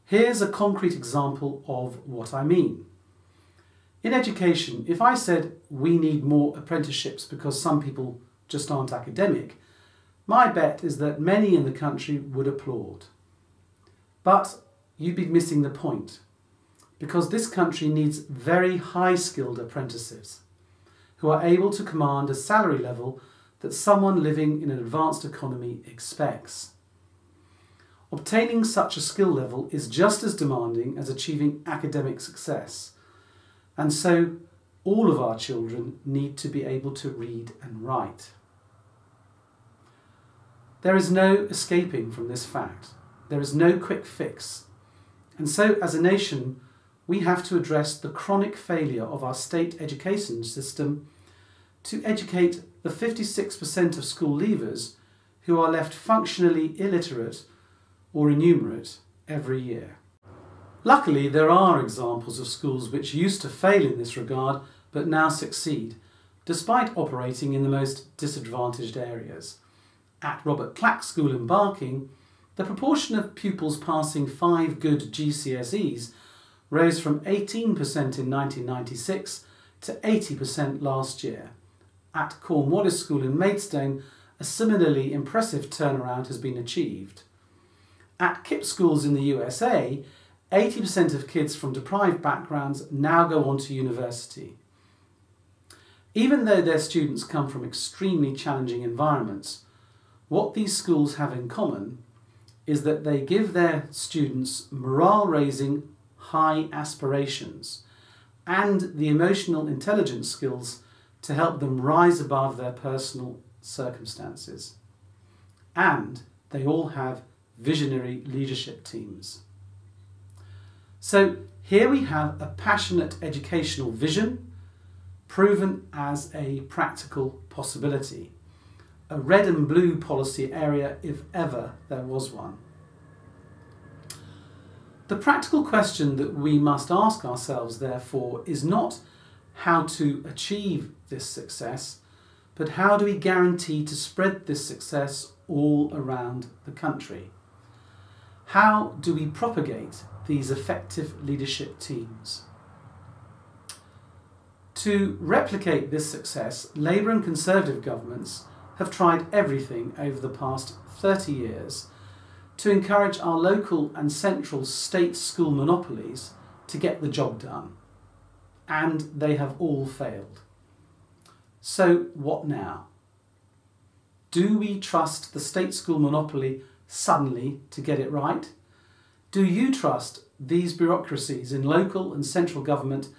Here's a concrete example of what I mean. In education, if I said we need more apprenticeships because some people just aren't academic, my bet is that many in the country would applaud. But you'd be missing the point, because this country needs very high-skilled apprentices who are able to command a salary level that someone living in an advanced economy expects. Obtaining such a skill level is just as demanding as achieving academic success, and so all of our children need to be able to read and write. There is no escaping from this fact. There is no quick fix. And so as a nation, we have to address the chronic failure of our state education system to educate the 56% of school leavers who are left functionally illiterate or innumerate every year. Luckily, there are examples of schools which used to fail in this regard but now succeed, despite operating in the most disadvantaged areas. At Robert Clack School in Barking, the proportion of pupils passing 5 good GCSEs rose from 18% in 1996 to 80% last year. At Cornwallis School in Maidstone, a similarly impressive turnaround has been achieved. At KIPP schools in the USA, 80% of kids from deprived backgrounds now go on to university. Even though their students come from extremely challenging environments, what these schools have in common is that they give their students morale-raising high aspirations and the emotional intelligence skills to help them rise above their personal circumstances. And they all have visionary leadership teams. So here we have a passionate educational vision proven as a practical possibility. A red and blue policy area if ever there was one. The practical question that we must ask ourselves, therefore, is not how to achieve this success, but how do we guarantee to spread this success all around the country? How do we propagate these effective leadership teams? To replicate this success, Labour and Conservative governments have tried everything over the past 30 years to encourage our local and central state school monopolies to get the job done. And they have all failed. So what now? Do we trust the state school monopoly suddenly to get it right? Do you trust these bureaucracies in local and central government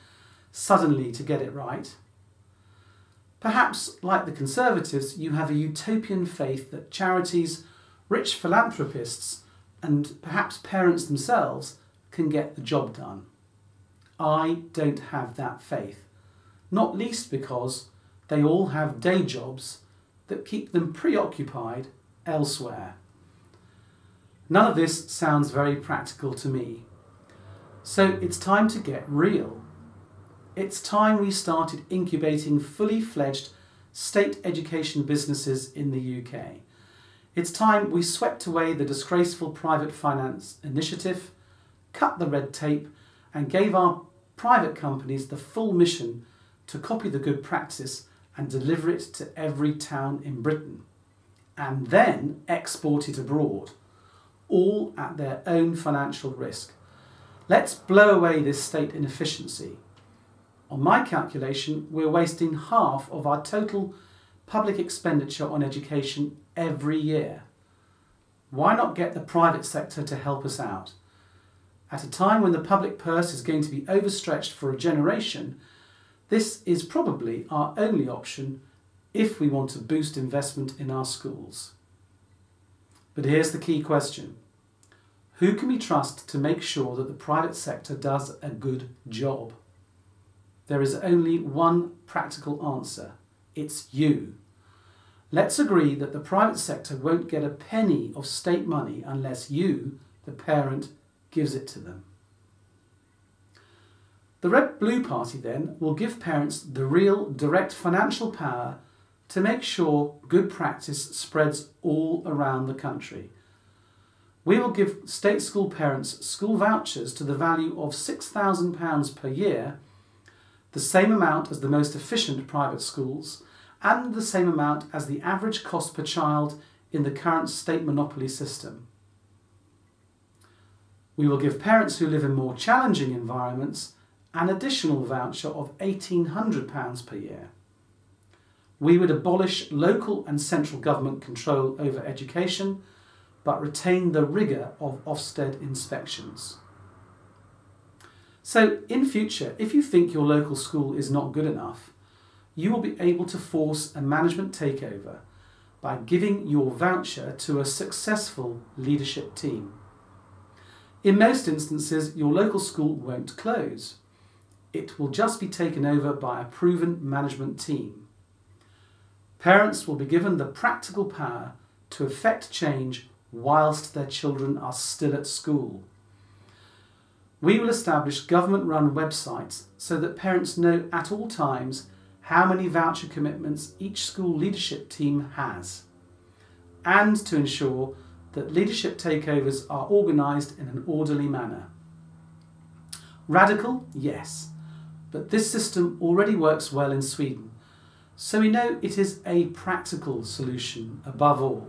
suddenly to get it right? Perhaps, like the Conservatives, you have a utopian faith that charities, rich philanthropists, and perhaps parents themselves can get the job done. I don't have that faith, not least because they all have day jobs that keep them preoccupied elsewhere. None of this sounds very practical to me. So it's time to get real. It's time we started incubating fully fledged state education businesses in the UK. It's time we swept away the disgraceful private finance initiative, cut the red tape, and gave our private companies the full mission to copy the good practice and deliver it to every town in Britain, and then export it abroad, all at their own financial risk. Let's blow away this state inefficiency. On my calculation, we're wasting half of our total public expenditure on education every year. Why not get the private sector to help us out? At a time when the public purse is going to be overstretched for a generation, this is probably our only option if we want to boost investment in our schools. But here's the key question. Who can we trust to make sure that the private sector does a good job? There is only one practical answer. It's you. Let's agree that the private sector won't get a penny of state money unless you, the parent, gives it to them. The RedBlue Party then will give parents the real direct financial power to make sure good practice spreads all around the country. We will give state school parents school vouchers to the value of £6,000 per year, the same amount as the most efficient private schools, and the same amount as the average cost per child in the current state monopoly system. We will give parents who live in more challenging environments an additional voucher of £1,800 per year. We would abolish local and central government control over education, but retain the rigour of Ofsted inspections. So in future, if you think your local school is not good enough, you will be able to force a management takeover by giving your voucher to a successful leadership team. In most instances, your local school won't close. It will just be taken over by a proven management team. Parents will be given the practical power to effect change whilst their children are still at school. We will establish government-run websites so that parents know at all times how many voucher commitments each school leadership team has, and to ensure that leadership takeovers are organised in an orderly manner. Radical? Yes, but this system already works well in Sweden, so we know it is a practical solution above all.